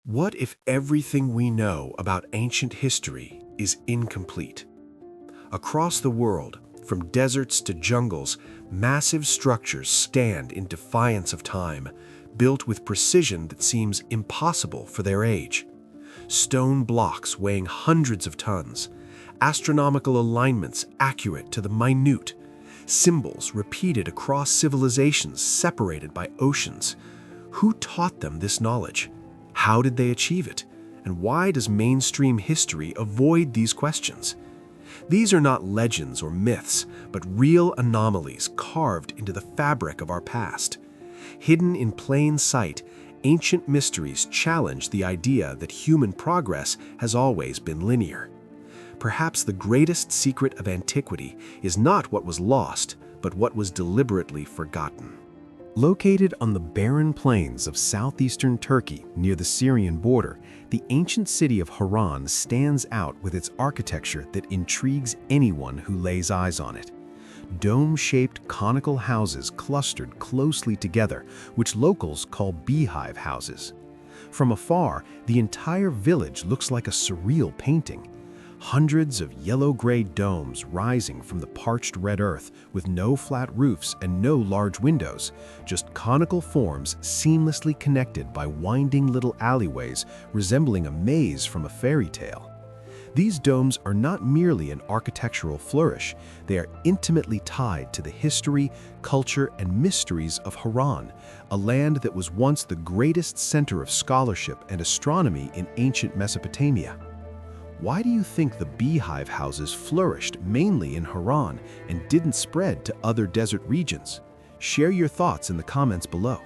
What if everything we know about ancient history is incomplete? Across the world, from deserts to jungles, massive structures stand in defiance of time, built with precision that seems impossible for their age. Stone blocks weighing hundreds of tons, astronomical alignments accurate to the minute, symbols repeated across civilizations separated by oceans. Who taught them this knowledge? How did they achieve it? And why does mainstream history avoid these questions? These are not legends or myths, but real anomalies carved into the fabric of our past. Hidden in plain sight, ancient mysteries challenge the idea that human progress has always been linear. Perhaps the greatest secret of antiquity is not what was lost, but what was deliberately forgotten. Located on the barren plains of southeastern Turkey near the Syrian border, the ancient city of Haran stands out with its architecture that intrigues anyone who lays eyes on it. Dome-shaped conical houses clustered closely together, which locals call beehive houses. From afar, the entire village looks like a surreal painting. Hundreds of yellow-gray domes rising from the parched red earth with no flat roofs and no large windows, just conical forms seamlessly connected by winding little alleyways resembling a maze from a fairy tale. These domes are not merely an architectural flourish, they are intimately tied to the history, culture, and mysteries of Haran, a land that was once the greatest center of scholarship and astronomy in ancient Mesopotamia. Why do you think the beehive houses flourished mainly in Haran and didn't spread to other desert regions? Share your thoughts in the comments below.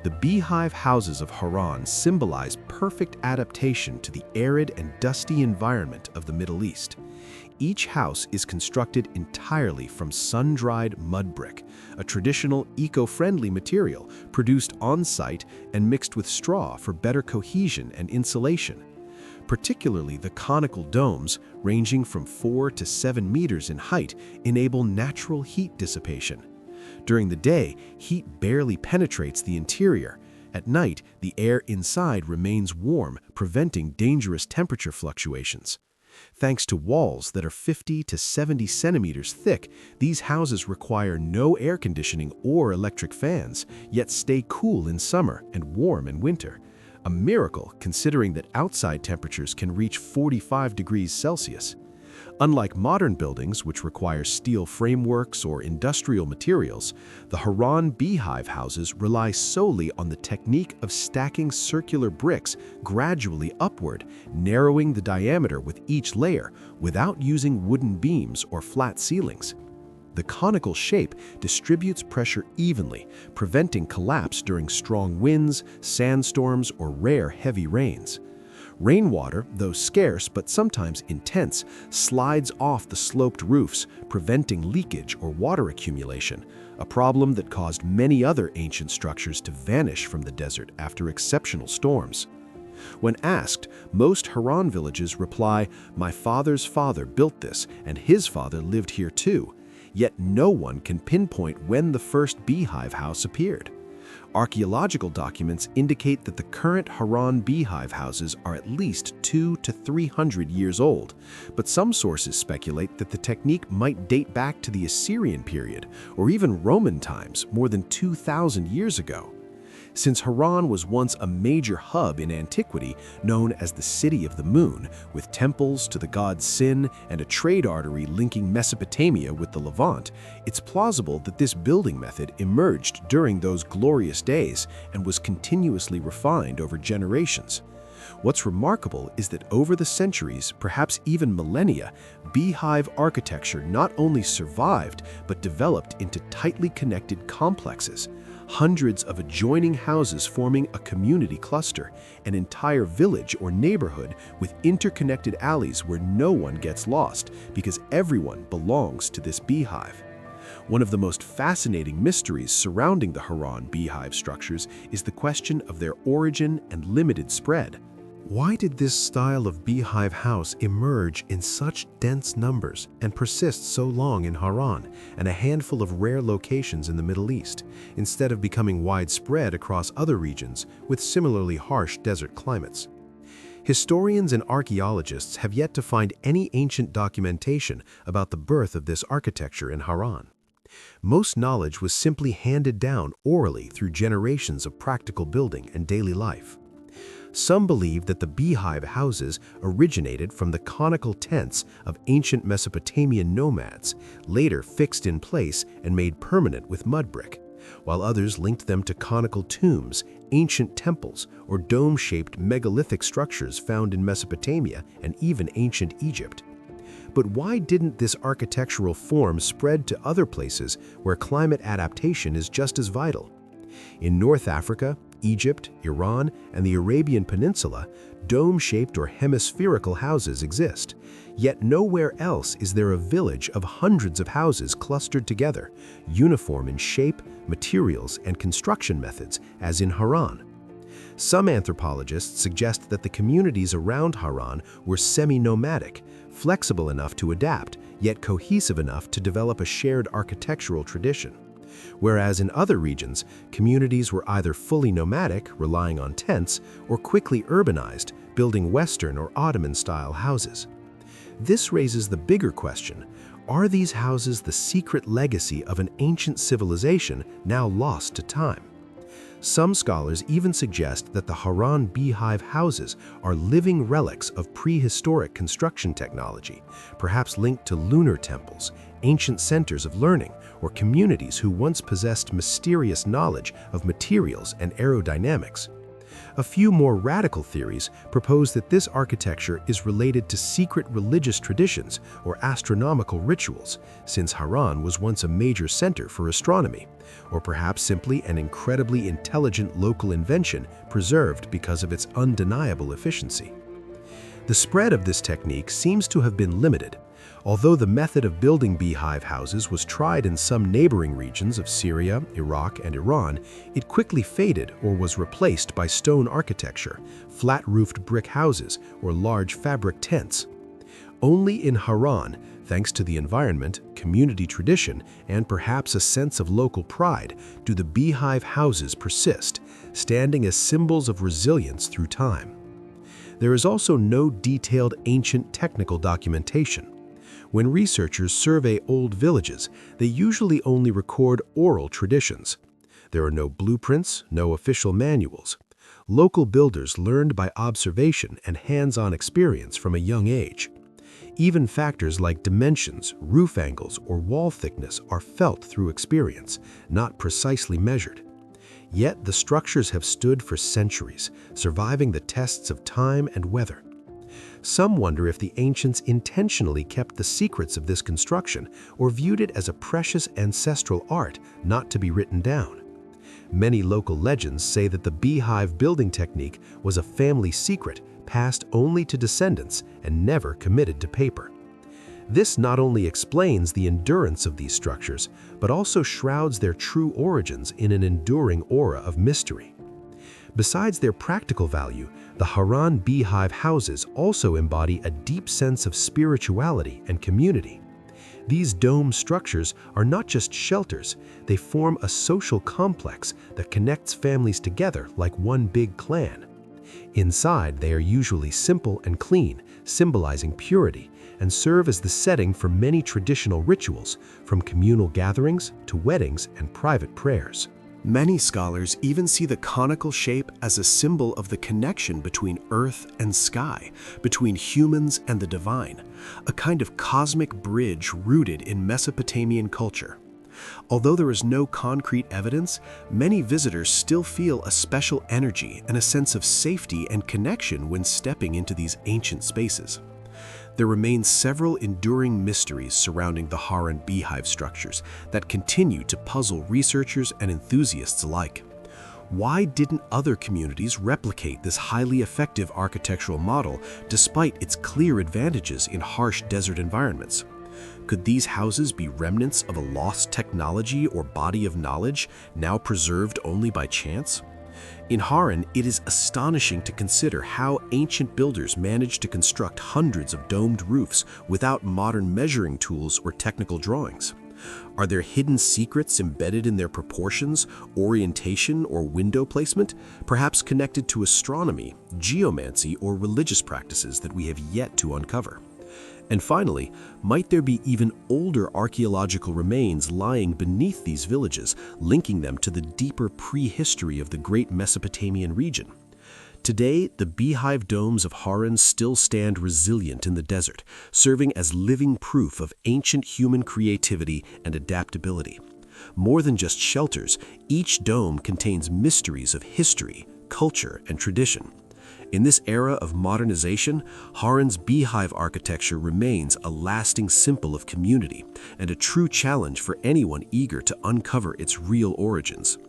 The beehive houses of Haran symbolize perfect adaptation to the arid and dusty environment of the Middle East. Each house is constructed entirely from sun-dried mud brick, a traditional eco-friendly material produced on-site and mixed with straw for better cohesion and insulation. Particularly the conical domes, ranging from 4 to 7 meters in height, enable natural heat dissipation. During the day, heat barely penetrates the interior. At night, the air inside remains warm, preventing dangerous temperature fluctuations. Thanks to walls that are 50 to 70 centimeters thick, these houses require no air conditioning or electric fans, yet stay cool in summer and warm in winter. A miracle considering that outside temperatures can reach 45 degrees Celsius. Unlike modern buildings, which require steel frameworks or industrial materials, the Haran beehive houses rely solely on the technique of stacking circular bricks gradually upward, narrowing the diameter with each layer without using wooden beams or flat ceilings. The conical shape distributes pressure evenly, preventing collapse during strong winds, sandstorms, or rare heavy rains. Rainwater, though scarce but sometimes intense, slides off the sloped roofs, preventing leakage or water accumulation, a problem that caused many other ancient structures to vanish from the desert after exceptional storms. When asked, most Haran villages reply, "My father's father built this, and his father lived here too." Yet no one can pinpoint when the first beehive house appeared. Archaeological documents indicate that the current Haran beehive houses are at least 200 to 300 years old, but some sources speculate that the technique might date back to the Assyrian period or even Roman times more than 2,000 years ago. Since Haran was once a major hub in antiquity known as the City of the Moon, with temples to the god Sin and a trade artery linking Mesopotamia with the Levant, it's plausible that this building method emerged during those glorious days and was continuously refined over generations. What's remarkable is that over the centuries, perhaps even millennia, beehive architecture not only survived but developed into tightly connected complexes. Hundreds of adjoining houses forming a community cluster, an entire village or neighborhood with interconnected alleys where no one gets lost because everyone belongs to this beehive. One of the most fascinating mysteries surrounding the Haran beehive structures is the question of their origin and limited spread. Why did this style of beehive house emerge in such dense numbers and persist so long in Haran and a handful of rare locations in the Middle East, instead of becoming widespread across other regions with similarly harsh desert climates? Historians and archaeologists have yet to find any ancient documentation about the birth of this architecture in Haran. Most knowledge was simply handed down orally through generations of practical building and daily life. Some believe that the beehive houses originated from the conical tents of ancient Mesopotamian nomads, later fixed in place and made permanent with mud brick, while others linked them to conical tombs, ancient temples, or dome-shaped megalithic structures found in Mesopotamia and even ancient Egypt. But why didn't this architectural form spread to other places where climate adaptation is just as vital? In North Africa, Egypt, Iran, and the Arabian Peninsula, dome-shaped or hemispherical houses exist. Yet nowhere else is there a village of hundreds of houses clustered together, uniform in shape, materials, and construction methods, as in Haran. Some anthropologists suggest that the communities around Haran were semi-nomadic, flexible enough to adapt, yet cohesive enough to develop a shared architectural tradition. Whereas in other regions, communities were either fully nomadic, relying on tents, or quickly urbanized, building Western or Ottoman-style houses. This raises the bigger question: are these houses the secret legacy of an ancient civilization now lost to time? Some scholars even suggest that the Haran beehive houses are living relics of prehistoric construction technology, perhaps linked to lunar temples, ancient centers of learning, or communities who once possessed mysterious knowledge of materials and aerodynamics. A few more radical theories propose that this architecture is related to secret religious traditions or astronomical rituals, since Haran was once a major center for astronomy, or perhaps simply an incredibly intelligent local invention preserved because of its undeniable efficiency. The spread of this technique seems to have been limited. Although the method of building beehive houses was tried in some neighboring regions of Syria, Iraq, and Iran, it quickly faded or was replaced by stone architecture, flat-roofed brick houses, or large fabric tents. Only in Haran, thanks to the environment, community tradition, and perhaps a sense of local pride, do the beehive houses persist, standing as symbols of resilience through time. There is also no detailed ancient technical documentation. When researchers survey old villages, they usually only record oral traditions. There are no blueprints, no official manuals. Local builders learned by observation and hands-on experience from a young age. Even factors like dimensions, roof angles, or wall thickness are felt through experience, not precisely measured. Yet the structures have stood for centuries, surviving the tests of time and weather. Some wonder if the ancients intentionally kept the secrets of this construction or viewed it as a precious ancestral art not to be written down. Many local legends say that the beehive building technique was a family secret passed only to descendants and never committed to paper. This not only explains the endurance of these structures, but also shrouds their true origins in an enduring aura of mystery. Besides their practical value, the Haran beehive houses also embody a deep sense of spirituality and community. These dome structures are not just shelters, they form a social complex that connects families together like one big clan. Inside, they are usually simple and clean, symbolizing purity, and serve as the setting for many traditional rituals, from communal gatherings to weddings and private prayers. Many scholars even see the conical shape as a symbol of the connection between earth and sky, between humans and the divine, a kind of cosmic bridge rooted in Mesopotamian culture. Although there is no concrete evidence, many visitors still feel a special energy and a sense of safety and connection when stepping into these ancient spaces. There remain several enduring mysteries surrounding the Haran beehive structures that continue to puzzle researchers and enthusiasts alike. Why didn't other communities replicate this highly effective architectural model despite its clear advantages in harsh desert environments? Could these houses be remnants of a lost technology or body of knowledge now preserved only by chance? In Harran, it is astonishing to consider how ancient builders managed to construct hundreds of domed roofs without modern measuring tools or technical drawings. Are there hidden secrets embedded in their proportions, orientation, or window placement, perhaps connected to astronomy, geomancy, or religious practices that we have yet to uncover? And finally, might there be even older archaeological remains lying beneath these villages, linking them to the deeper prehistory of the great Mesopotamian region? Today, the beehive domes of Harran still stand resilient in the desert, serving as living proof of ancient human creativity and adaptability. More than just shelters, each dome contains mysteries of history, culture, and tradition. In this era of modernization, Harran's beehive architecture remains a lasting symbol of community and a true challenge for anyone eager to uncover its real origins.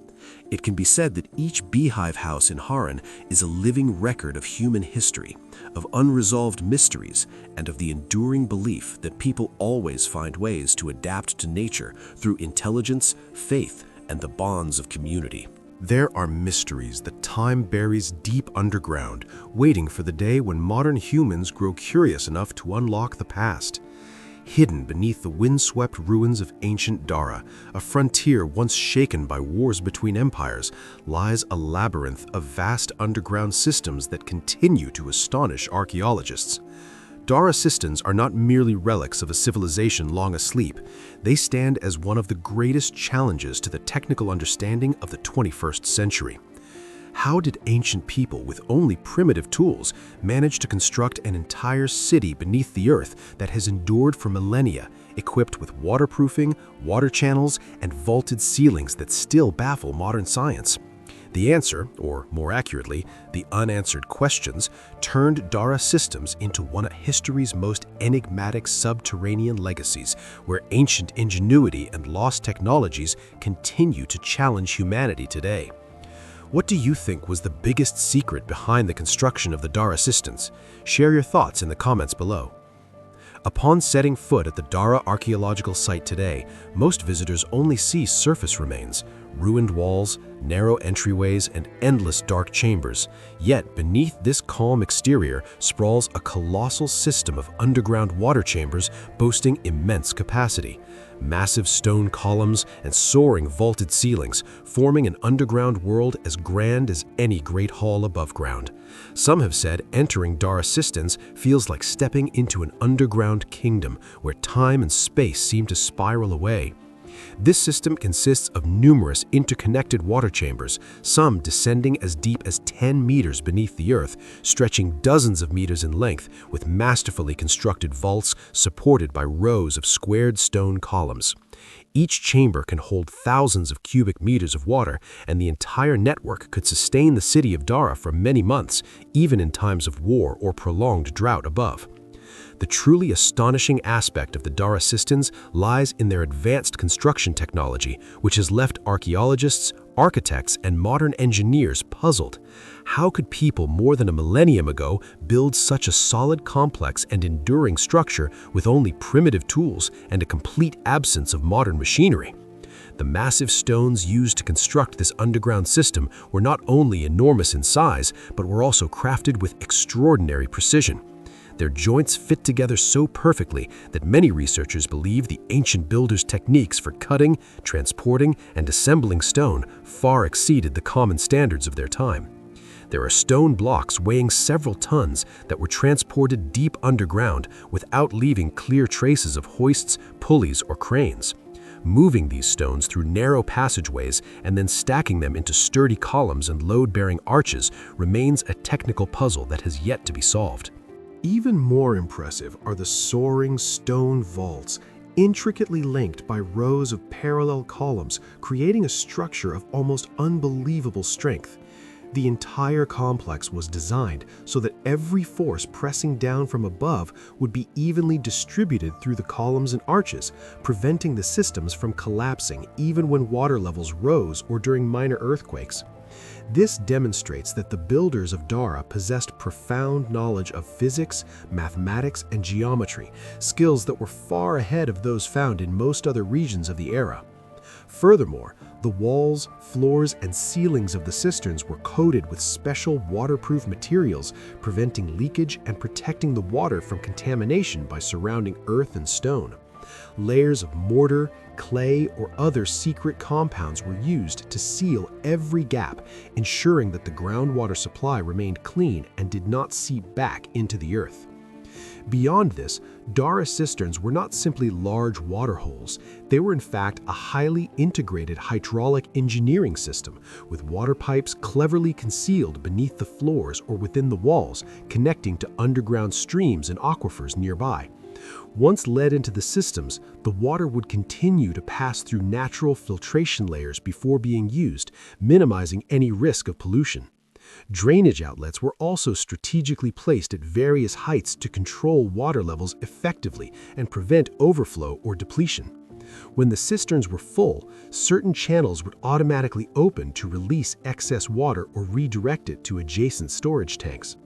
It can be said that each beehive house in Harran is a living record of human history, of unresolved mysteries, and of the enduring belief that people always find ways to adapt to nature through intelligence, faith, and the bonds of community. There are mysteries that time buries deep underground, waiting for the day when modern humans grow curious enough to unlock the past. Hidden beneath the windswept ruins of ancient Dara, a frontier once shaken by wars between empires, lies a labyrinth of vast underground systems that continue to astonish archaeologists. Dara systems are not merely relics of a civilization long asleep. They stand as one of the greatest challenges to the technical understanding of the 21st century. How did ancient people with only primitive tools manage to construct an entire city beneath the earth that has endured for millennia, equipped with waterproofing, water channels, and vaulted ceilings that still baffle modern science? The answer, or more accurately, the unanswered questions, turned Dara systems into one of history's most enigmatic subterranean legacies, where ancient ingenuity and lost technologies continue to challenge humanity today. What do you think was the biggest secret behind the construction of the Dara systems? Share your thoughts in the comments below. Upon setting foot at the Dara archaeological site today, most visitors only see surface remains, ruined walls, narrow entryways, and endless dark chambers. Yet beneath this calm exterior sprawls a colossal system of underground water chambers boasting immense capacity. Massive stone columns and soaring vaulted ceilings, forming an underground world as grand as any great hall above ground. Some have said entering Dara systems feels like stepping into an underground kingdom where time and space seem to spiral away. This system consists of numerous interconnected water chambers, some descending as deep as 10 meters beneath the earth, stretching dozens of meters in length, with masterfully constructed vaults supported by rows of squared stone columns. Each chamber can hold thousands of cubic meters of water, and the entire network could sustain the city of Dara for many months, even in times of war or prolonged drought above. The truly astonishing aspect of the Dara systems lies in their advanced construction technology, which has left archaeologists, architects, and modern engineers puzzled. How could people more than a millennium ago build such a solid, complex, and enduring structure with only primitive tools and a complete absence of modern machinery? The massive stones used to construct this underground system were not only enormous in size, but were also crafted with extraordinary precision. Their joints fit together so perfectly that many researchers believe the ancient builders' techniques for cutting, transporting, and assembling stone far exceeded the common standards of their time. There are stone blocks weighing several tons that were transported deep underground without leaving clear traces of hoists, pulleys, or cranes. Moving these stones through narrow passageways and then stacking them into sturdy columns and load-bearing arches remains a technical puzzle that has yet to be solved. Even more impressive are the soaring stone vaults, intricately linked by rows of parallel columns, creating a structure of almost unbelievable strength. The entire complex was designed so that every force pressing down from above would be evenly distributed through the columns and arches, preventing the systems from collapsing even when water levels rose or during minor earthquakes. This demonstrates that the builders of Dara possessed profound knowledge of physics, mathematics, and geometry, skills that were far ahead of those found in most other regions of the era. Furthermore, the walls, floors, and ceilings of the cisterns were coated with special waterproof materials, preventing leakage and protecting the water from contamination by surrounding earth and stone. Layers of mortar, clay, or other secret compounds were used to seal every gap, ensuring that the groundwater supply remained clean and did not seep back into the earth. Beyond this, Dara cisterns were not simply large water holes. They were in fact a highly integrated hydraulic engineering system, with water pipes cleverly concealed beneath the floors or within the walls, connecting to underground streams and aquifers nearby. Once led into the systems, the water would continue to pass through natural filtration layers before being used, minimizing any risk of pollution. Drainage outlets were also strategically placed at various heights to control water levels effectively and prevent overflow or depletion. When the cisterns were full, certain channels would automatically open to release excess water or redirect it to adjacent storage tanks.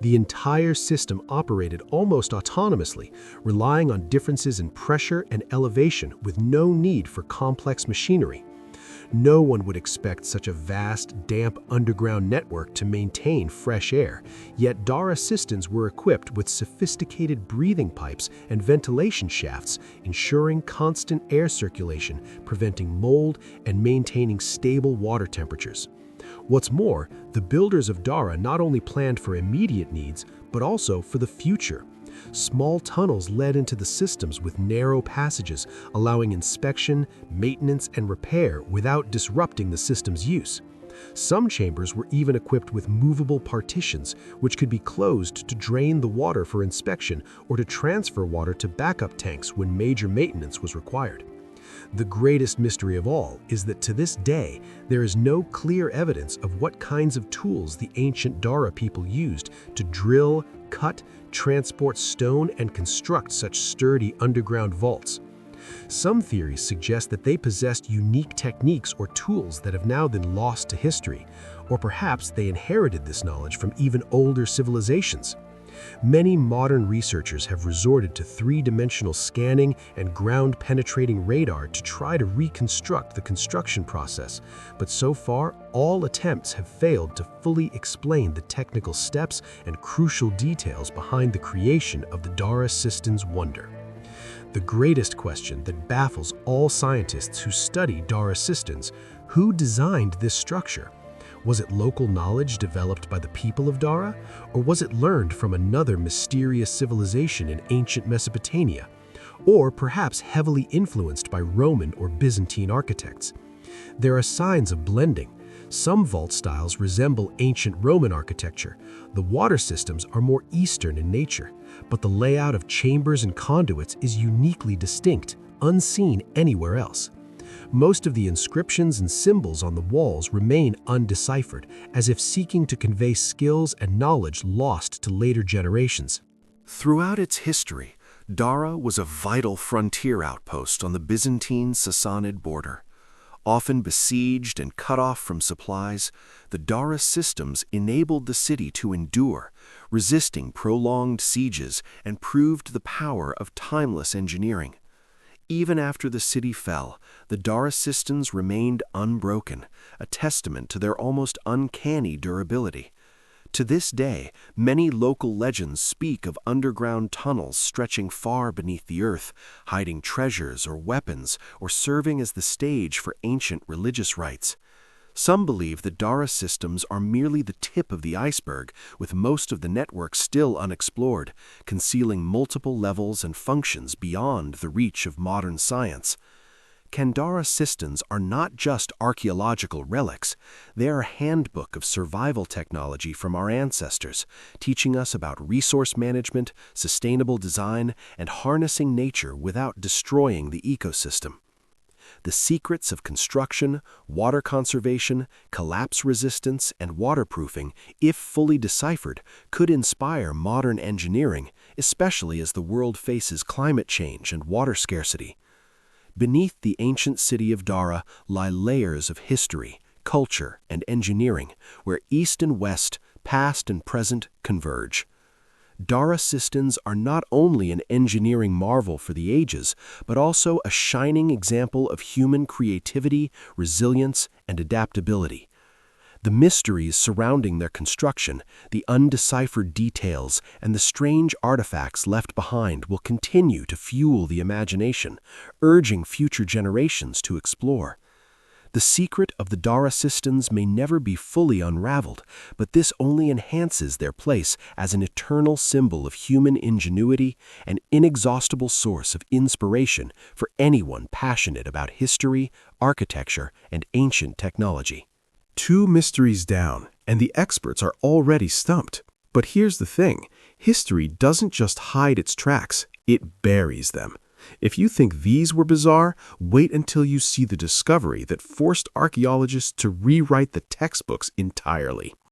The entire system operated almost autonomously, relying on differences in pressure and elevation with no need for complex machinery. No one would expect such a vast, damp underground network to maintain fresh air, yet Dara cisterns were equipped with sophisticated breathing pipes and ventilation shafts, ensuring constant air circulation, preventing mold, and maintaining stable water temperatures. What's more, the builders of Dara not only planned for immediate needs, but also for the future. Small tunnels led into the systems with narrow passages, allowing inspection, maintenance, and repair without disrupting the system's use. Some chambers were even equipped with movable partitions, which could be closed to drain the water for inspection or to transfer water to backup tanks when major maintenance was required. The greatest mystery of all is that to this day, there is no clear evidence of what kinds of tools the ancient Dara people used to drill, cut, transport stone, and construct such sturdy underground vaults. Some theories suggest that they possessed unique techniques or tools that have now been lost to history, or perhaps they inherited this knowledge from even older civilizations. Many modern researchers have resorted to three-dimensional scanning and ground-penetrating radar to try to reconstruct the construction process, but so far, all attempts have failed to fully explain the technical steps and crucial details behind the creation of the Dara cisterns wonder. The greatest question that baffles all scientists who study Dara cisterns: who designed this structure? Was it local knowledge developed by the people of Dara, or was it learned from another mysterious civilization in ancient Mesopotamia, or perhaps heavily influenced by Roman or Byzantine architects? There are signs of blending. Some vault styles resemble ancient Roman architecture. The water systems are more Eastern in nature, but the layout of chambers and conduits is uniquely distinct, unseen anywhere else. Most of the inscriptions and symbols on the walls remain undeciphered, as if seeking to convey skills and knowledge lost to later generations. Throughout its history, Dara was a vital frontier outpost on the Byzantine-Sassanid border. Often besieged and cut off from supplies, the Dara systems enabled the city to endure, resisting prolonged sieges, and proved the power of timeless engineering. Even after the city fell, the Dara cisterns remained unbroken, a testament to their almost uncanny durability. To this day, many local legends speak of underground tunnels stretching far beneath the earth, hiding treasures or weapons, or serving as the stage for ancient religious rites. Some believe that Dara systems are merely the tip of the iceberg, with most of the network still unexplored, concealing multiple levels and functions beyond the reach of modern science. Dara systems are not just archaeological relics, they are a handbook of survival technology from our ancestors, teaching us about resource management, sustainable design, and harnessing nature without destroying the ecosystem. The secrets of construction, water conservation, collapse resistance, and waterproofing, if fully deciphered, could inspire modern engineering, especially as the world faces climate change and water scarcity. Beneath the ancient city of Dara lie layers of history, culture, and engineering, where East and West, past and present, converge. Dara cisterns are not only an engineering marvel for the ages, but also a shining example of human creativity, resilience, and adaptability. The mysteries surrounding their construction, the undeciphered details, and the strange artifacts left behind will continue to fuel the imagination, urging future generations to explore. The secret of the Dara cisterns may never be fully unraveled, but this only enhances their place as an eternal symbol of human ingenuity, an inexhaustible source of inspiration for anyone passionate about history, architecture, and ancient technology. 2 mysteries down, and the experts are already stumped. But here's the thing, history doesn't just hide its tracks, it buries them. If you think these were bizarre, wait until you see the discovery that forced archaeologists to rewrite the textbooks entirely.